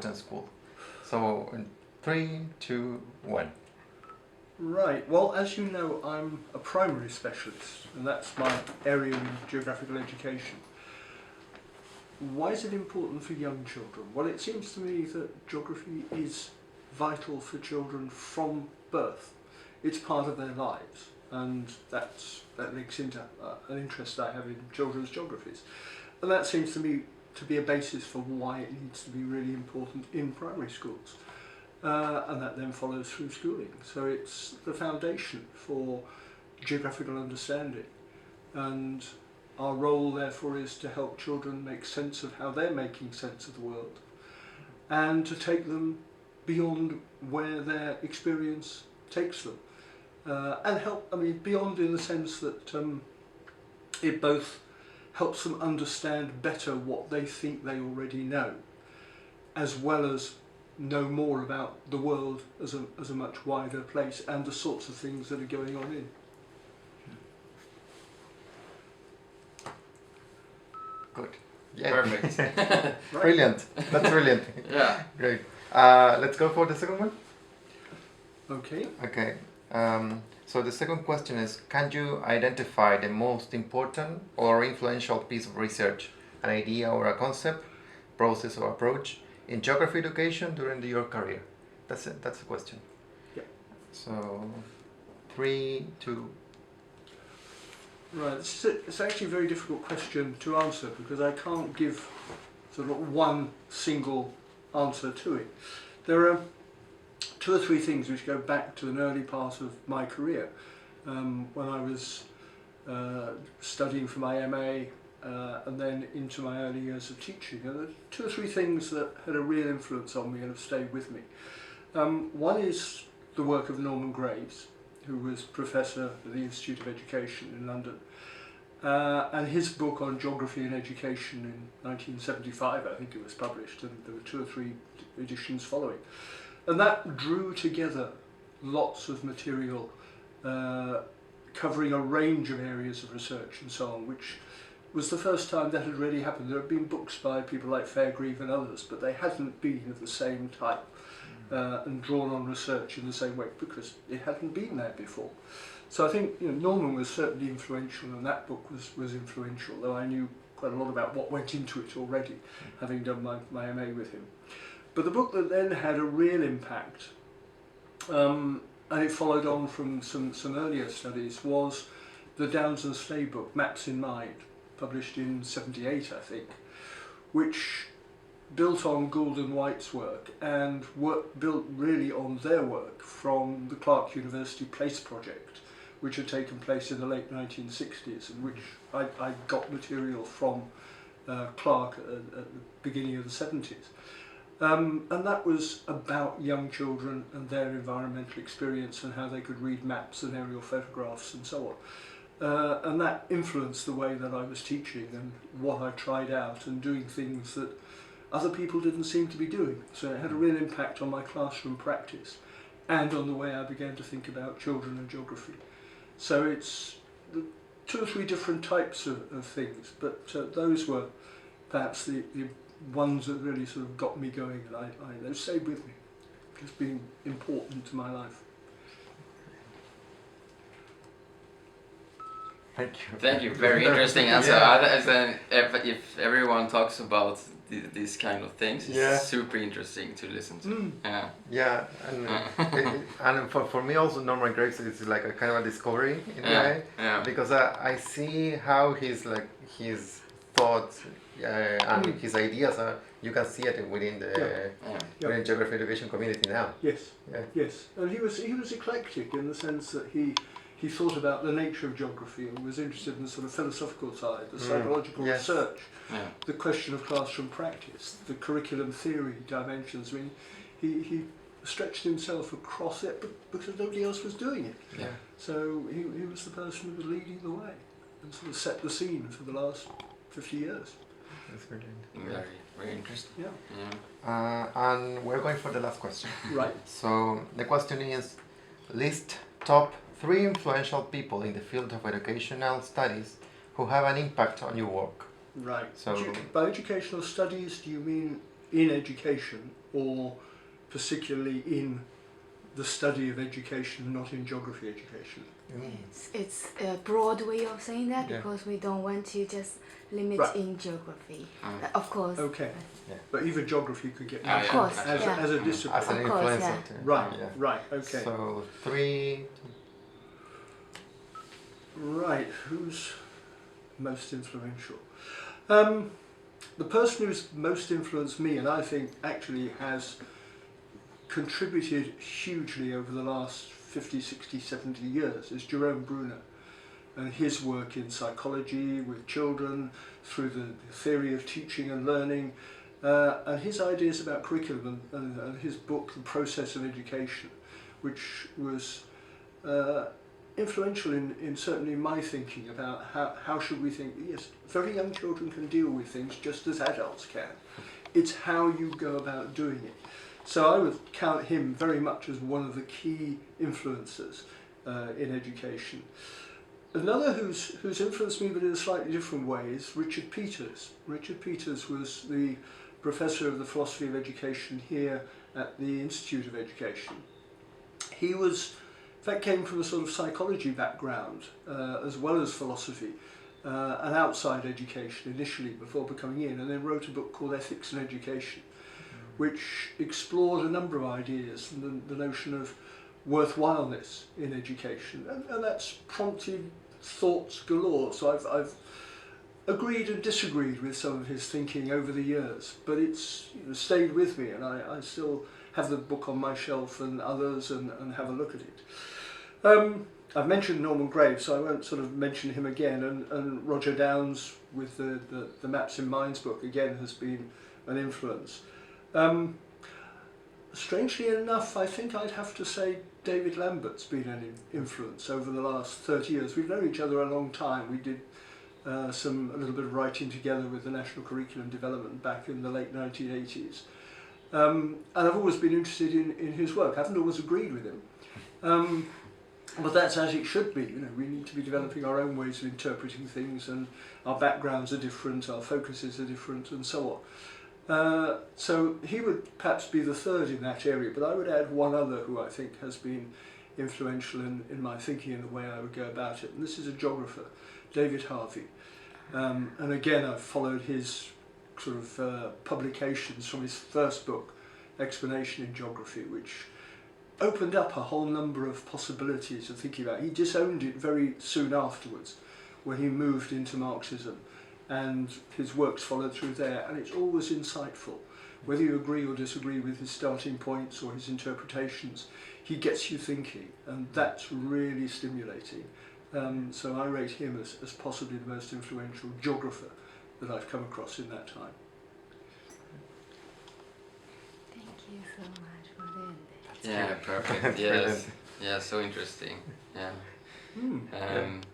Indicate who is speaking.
Speaker 1: school. So in 3, 2, 1.
Speaker 2: Right, well, as you know, I'm a primary specialist, and that's my area in geographical education. Why is it important for young children? Well, it seems to me that geography is vital for children from birth. It's part of their lives, and that links into an interest I have in children's geographies. And that seems to me to be a basis for why it needs to be really important in primary schools. And that then follows through schooling. So it's the foundation for geographical understanding. And our role, therefore, is to help children make sense of how they're making sense of the world, and to take them beyond where their experience takes them. And help, beyond in the sense that it both helps them understand better what they think they already know, as well as know more about the world as a much wider place and the sorts of things that are going on in.
Speaker 1: Good. Yeah.
Speaker 3: Perfect.
Speaker 2: Right.
Speaker 1: Brilliant. That's brilliant.
Speaker 3: Yeah.
Speaker 1: Great. Let's go for the second one.
Speaker 2: Okay.
Speaker 1: Okay. So the second question is, can you identify the most important or influential piece of research, an idea or a concept, process or approach in geography education during your career? That's it. That's the question.
Speaker 2: Yeah.
Speaker 1: So 3, 2.
Speaker 2: Right, it's actually a very difficult question to answer because I can't give sort of one single answer to it. There are 2 or 3 things which go back to an early part of my career, when I was studying for my MA and then into my early years of teaching. And there are 2 or 3 things that had a real influence on me and have stayed with me. One is the work of Norman Graves, who was professor at the Institute of Education in London, and his book on geography and education in 1975, I think it was published, and there were 2 or 3 editions following. And that drew together lots of material covering a range of areas of research and so on, which was the first time that had really happened. There had been books by people like Fairgrieve and others, but they hadn't been of the same type. And drawn on research in the same way because it hadn't been there before. So I think Norman was certainly influential, and that book was influential, though I knew quite a lot about what went into it already, having done my MA with him. But the book that then had a real impact, and it followed on from some earlier studies, was the Downes and Slade book, Maps in Mind, published in '78, I think, which built on Gould and White's work and built really on their work from the Clark University Place project, which had taken place in the late 1960s, and which I got material from Clark at the beginning of the 70s. And that was about young children and their environmental experience and how they could read maps and aerial photographs and so on. And that influenced the way that I was teaching and what I tried out and doing things that other people didn't seem to be doing. So it had a real impact on my classroom practice and on the way I began to think about children and geography. So it's 2 or 3 different types of things, but those were perhaps the ones that really sort of got me going, and they've stayed with me. It's been important to my life.
Speaker 1: Thank you.
Speaker 3: Thank you. Very interesting answer.
Speaker 1: Yeah.
Speaker 3: If everyone talks about these kind of things, it's super interesting to listen to.
Speaker 1: Yeah, and for me also Norman Graves is like a kind of a discovery in a way, because I see how his thoughts and his ideas are. You can see it within the within geography education community now.
Speaker 2: Yes, yes, and he was eclectic in the sense that he thought about the nature of geography and was interested in the sort of philosophical side, the psychological research, the question of classroom practice, the curriculum theory dimensions. I mean, he stretched himself across it because nobody else was doing it.
Speaker 3: Yeah.
Speaker 2: So he was the person who was leading the way and sort of set the scene for the last 50 years.
Speaker 1: That's brilliant.
Speaker 3: Very, very interesting.
Speaker 2: Yeah.
Speaker 1: And we're going for the last question.
Speaker 2: Right.
Speaker 1: So the question is, list top 3 influential people in the field of educational studies who have an impact on your work.
Speaker 2: Right.
Speaker 1: So
Speaker 2: By educational studies, do you mean in education, or particularly in the study of education, not in geography education?
Speaker 4: It's a broad way of saying that, because we don't want to just limit in geography. Of course.
Speaker 2: Okay.
Speaker 1: Yeah.
Speaker 2: But even geography could get
Speaker 4: Of course,
Speaker 2: as a discipline.
Speaker 1: As an
Speaker 4: Of course,
Speaker 1: influencer.
Speaker 2: Right,
Speaker 1: Yeah.
Speaker 2: right, okay.
Speaker 1: So 3.
Speaker 2: Right, who's most influential? The person who's most influenced me, and I think actually has contributed hugely over the last 50, 60, 70 years, is Jerome Bruner, and his work in psychology with children, through the theory of teaching and learning, and his ideas about curriculum, and his book, The Process of Education, which was influential in certainly my thinking about how should we think. Yes, very young children can deal with things just as adults can. It's how you go about doing it. So I would count him very much as one of the key influences in education. Another who's influenced me, but in a slightly different way, is Richard Peters. Richard Peters was the professor of the philosophy of education here at the Institute of Education. He was, in fact, came from a sort of psychology background as well as philosophy, and outside education initially before becoming in, and then wrote a book called Ethics in Education, which explored a number of ideas and the notion of worthwhileness in education, and that's prompted thoughts galore. So I've agreed and disagreed with some of his thinking over the years, but it's stayed with me, and I still have the book on my shelf and others, and have a look at it. I've mentioned Norman Graves, so I won't sort of mention him again, and Roger Downes with the Maps in Minds book again has been an influence. Strangely enough, I think I'd have to say David Lambert's been an influence over the last 30 years. We've known each other a long time. We did a little bit of writing together with the National Curriculum Development back in the late 1980s. And I've always been interested in his work. I haven't always agreed with him. But that's as it should be. We need to be developing our own ways of interpreting things, and our backgrounds are different, our focuses are different, and so on. So he would perhaps be the third in that area, but I would add one other who I think has been influential in my thinking and the way I would go about it, and this is a geographer, David Harvey. And again, I've followed his sort of publications from his first book, Explanation in Geography, which opened up a whole number of possibilities of thinking about it. He disowned it very soon afterwards when he moved into Marxism, and his works followed through there, and it's always insightful. Whether you agree or disagree with his starting points or his interpretations, he gets you thinking, and that's really stimulating. So I rate him as possibly the most influential geographer that I've come across in that time.
Speaker 4: Thank you so much for the end.
Speaker 3: Yeah, perfect. Yes. Yeah, so interesting. Yeah.